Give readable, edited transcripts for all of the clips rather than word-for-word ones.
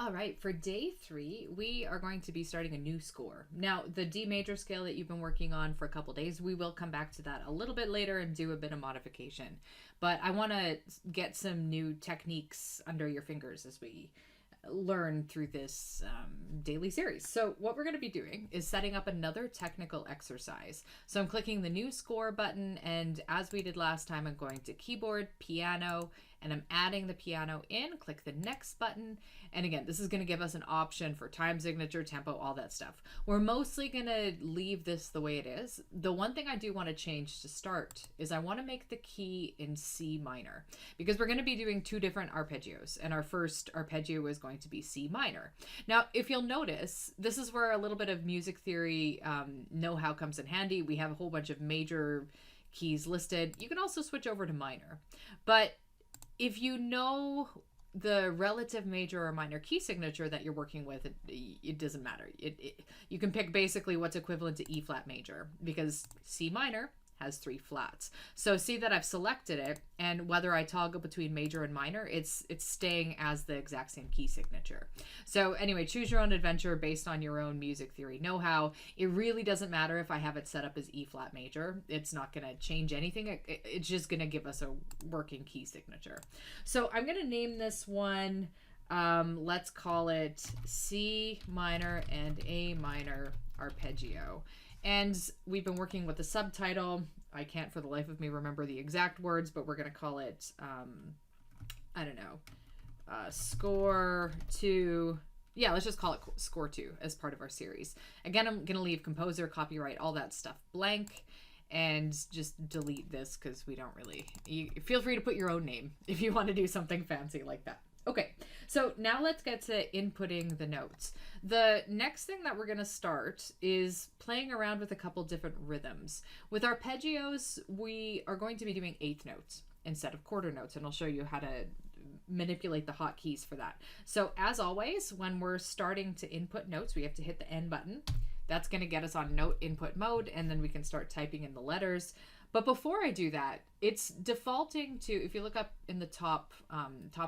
All right, for day 3, we are going to be starting a new score. Now, the D major scale that you've been working on for a couple days, we will come back to that a little bit later and do a bit of modification. But I want to get some new techniques under your fingers as we learn through this daily series. So what we're going to be doing is setting up another technical exercise. So I'm clicking the new score button, and as we did last time, I'm going to keyboard, piano, and I'm adding the piano in. Click the next button, and again, this is going to give us an option for time signature, tempo, all that stuff. We're mostly going to leave this the way it is. The one thing I do want to change to start is I want to make the key in C minor, because we're going to be doing 2 different arpeggios, and our first arpeggio is going to be C minor. Now, if you'll notice, this is where a little bit of music theory know-how comes in handy. We have a whole bunch of major keys listed. You can also switch over to minor, but if you know the relative major or minor key signature that you're working with, it doesn't matter. You can pick basically what's equivalent to E flat major, because C minor has 3 flats. So see that I've selected it, and whether I toggle between major and minor, it's staying as the exact same key signature. So anyway, choose your own adventure based on your own music theory know-how. It really doesn't matter if I have it set up as E flat major. It's not going to change anything. It's just going to give us a working key signature. So I'm going to name this one, let's call it C minor and A minor arpeggio. And we've been working with the subtitle. I can't for the life of me remember the exact words, but we're going to call it, I don't know, score 2. Yeah, let's just call it score 2 as part of our series. Again, I'm going to leave composer, copyright, all that stuff blank, and just delete this because we don't really, feel free to put your own name if you want to do something fancy like that. Okay, so now let's get to inputting the notes. The next thing that we're going to start is playing around with a couple different rhythms. With arpeggios, we are going to be doing 8th notes instead of quarter notes, and I'll show you how to manipulate the hotkeys for that. So as always, when we're starting to input notes, we have to hit the N button. That's going to get us on note input mode, and then we can start typing in the letters. But before I do that, it's defaulting to, if you look up in the top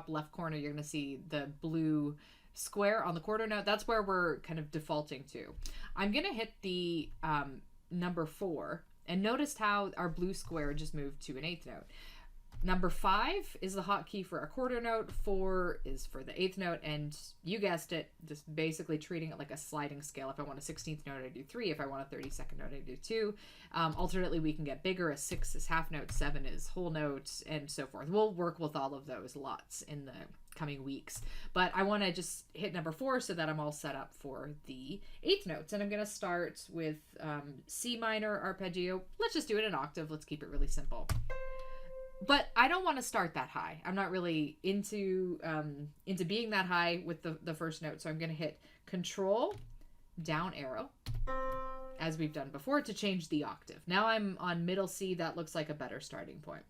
left corner, you're going to see the blue square on the quarter note. That's where we're kind of defaulting to. I'm going to hit the number 4, and notice how our blue square just moved to an 8th note. Number 5 is the hotkey for a quarter note, 4 is for the 8th note, and you guessed it, just basically treating it like a sliding scale. If I want a 16th note, I do 3. If I want a 32nd note, I do 2. Alternately, we can get bigger. A 6 is half note, 7 is whole notes, and so forth. We'll work with all of those lots in the coming weeks. But I want to just hit number 4 so that I'm all set up for the 8th notes. And I'm going to start with C minor arpeggio. Let's just do it in octave. Let's keep it really simple. But I don't want to start that high. I'm not really into being that high with the first note. So I'm going to hit Control, down arrow, as we've done before, to change the octave. Now I'm on middle C. That looks like a better starting point.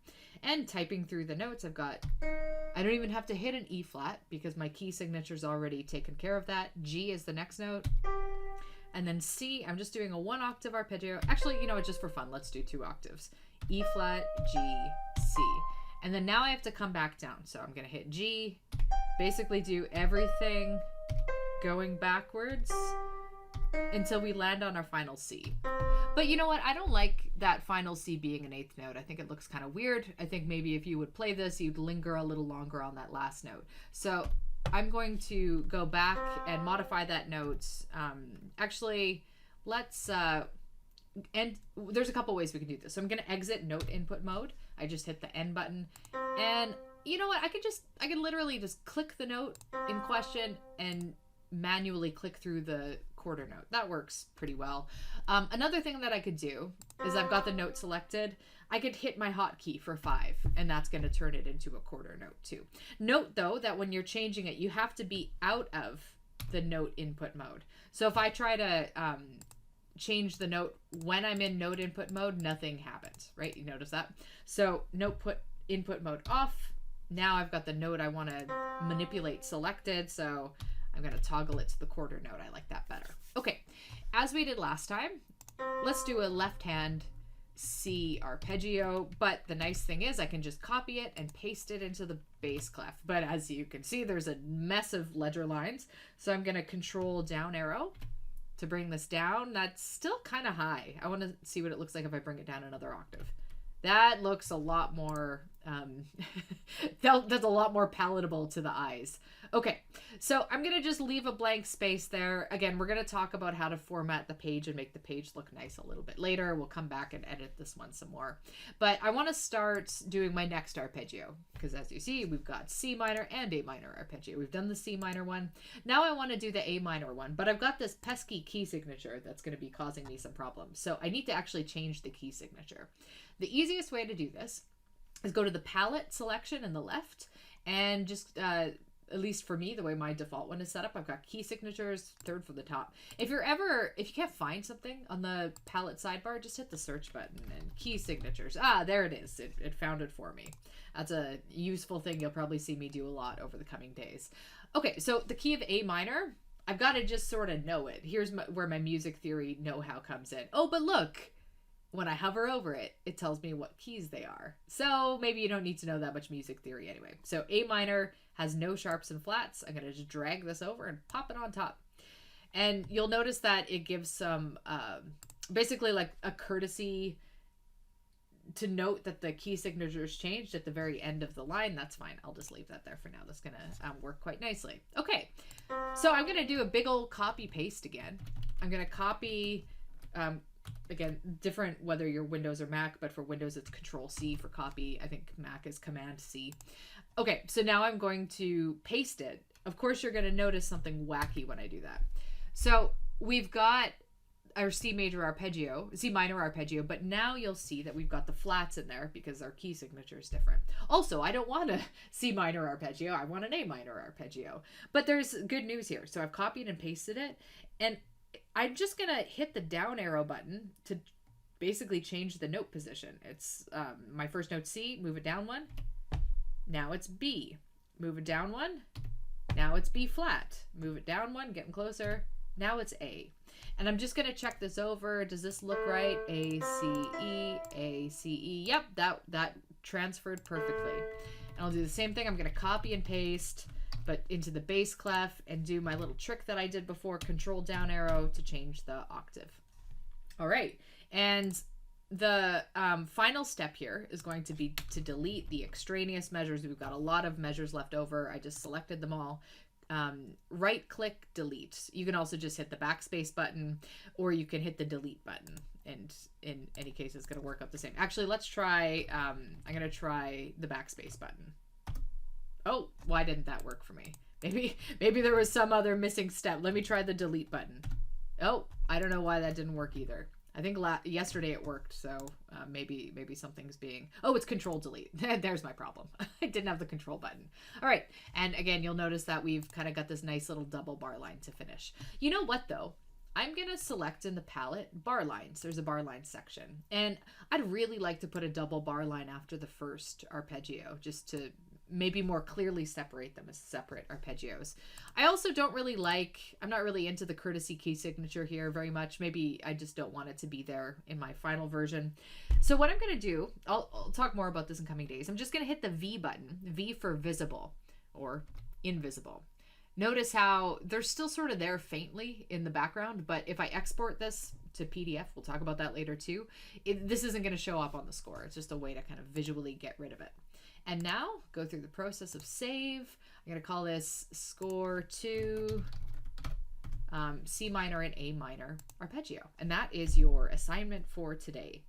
And typing through the notes, I don't even have to hit an E flat because my key signature's already taken care of that. G is the next note. And then C, I'm just doing a 1 octave arpeggio. Actually, you know what, just for fun, let's do 2 octaves. E flat, G, C. And then now I have to come back down. So I'm going to hit G, basically do everything going backwards until we land on our final C. But you know what? I don't like that final C being an 8th note. I think it looks kind of weird. I think maybe if you would play this, you'd linger a little longer on that last note. So I'm going to go back and modify that note. Actually, let's... and there's a couple ways we can do this. So I'm going to exit note input mode. I just hit the N button. And you know what? I can literally just click the note in question and manually click through the quarter note. That works pretty well. Another thing that I could do is I've got the note selected. I could hit my hotkey for 5, and that's going to turn it into a quarter note too. Note though that when you're changing it, you have to be out of the note input mode. So if I try to change the note when I'm in note input mode, nothing happens, right? You notice that? So note input mode off. Now I've got the note I want to manipulate selected, so I'm going to toggle it to the quarter note. I like that better. Okay, as we did last time, let's do a left hand C arpeggio, but the nice thing is I can just copy it and paste it into the bass clef. But as you can see, there's a mess of ledger lines. So I'm going to control down arrow to bring this down. That's still kind of high. I want to see what it looks like if I bring it down another octave. That looks a lot more, that's a lot more palatable to the eyes. Okay, so I'm going to just leave a blank space there. Again, we're going to talk about how to format the page and make the page look nice a little bit later. We'll come back and edit this one some more. But I want to start doing my next arpeggio because as you see, we've got C minor and A minor arpeggio. We've done the C minor one. Now I want to do the A minor one, but I've got this pesky key signature that's going to be causing me some problems. So I need to actually change the key signature. The easiest way to do this is go to the palette selection in the left and just, at least for me, the way my default one is set up, I've got key signatures, third from the top. If you can't find something on the palette sidebar, just hit the search button and key signatures. Ah, there it is. It found it for me. That's a useful thing you'll probably see me do a lot over the coming days. Okay, so the key of A minor, I've got to just sort of know it. Here's where my music theory know-how comes in. Oh, but look. When I hover over it, it tells me what keys they are. So maybe you don't need to know that much music theory anyway. So A minor has no sharps and flats. I'm going to just drag this over and pop it on top. And you'll notice that it gives some, basically like a courtesy to note that the key signatures changed at the very end of the line. That's fine. I'll just leave that there for now. That's going to work quite nicely. Okay. So I'm going to do a big old copy paste again. I'm going to copy, again, different whether you're Windows or Mac, but for Windows it's Control C for copy. I think Mac is Command C. Okay, so now I'm going to paste it. Of course, you're going to notice something wacky when I do that. So we've got our C minor arpeggio, but now you'll see that we've got the flats in there because our key signature is different. Also, I don't want a C minor arpeggio. I want an A minor arpeggio. But there's good news here. So I've copied and pasted it, and I'm just going to hit the down arrow button to basically change the note position. It's my first note C, move it down one. Now it's B. Move it down one. Now it's B flat. Move it down one, getting closer. Now it's A. And I'm just going to check this over. Does this look right? A, C, E, A, C, E. Yep, that transferred perfectly. And I'll do the same thing. I'm going to copy and paste, but into the bass clef and do my little trick that I did before, control down arrow to change the octave. All right. And the final step here is going to be to delete the extraneous measures. We've got a lot of measures left over. I just selected them all. Right click, delete. You can also just hit the backspace button, or you can hit the delete button. And in any case, it's going to work out the same. Actually, let's try, I'm going to try the backspace button. Oh, why didn't that work for me? Maybe there was some other missing step. Let me try the delete button. Oh, I don't know why that didn't work either. I think yesterday it worked, so maybe something's being... Oh, it's control delete. There's my problem. I didn't have the control button. All right, and again, you'll notice that we've kind of got this nice little double bar line to finish. You know what, though? I'm going to select in the palette bar lines. There's a bar line section, and I'd really like to put a double bar line after the first arpeggio, just to maybe more clearly separate them as separate arpeggios. I also don't really I'm not really into the courtesy key signature here very much. Maybe I just don't want it to be there in my final version. So what I'm going to do, I'll talk more about this in coming days. I'm just going to hit the V button, V for visible or invisible. Notice how they're still sort of there faintly in the background, but if I export this to PDF, we'll talk about that later too, this isn't going to show up on the score. It's just a way to kind of visually get rid of it. And now go through the process of save. I'm going to call this score 2 C minor and A minor arpeggio. And that is your assignment for today.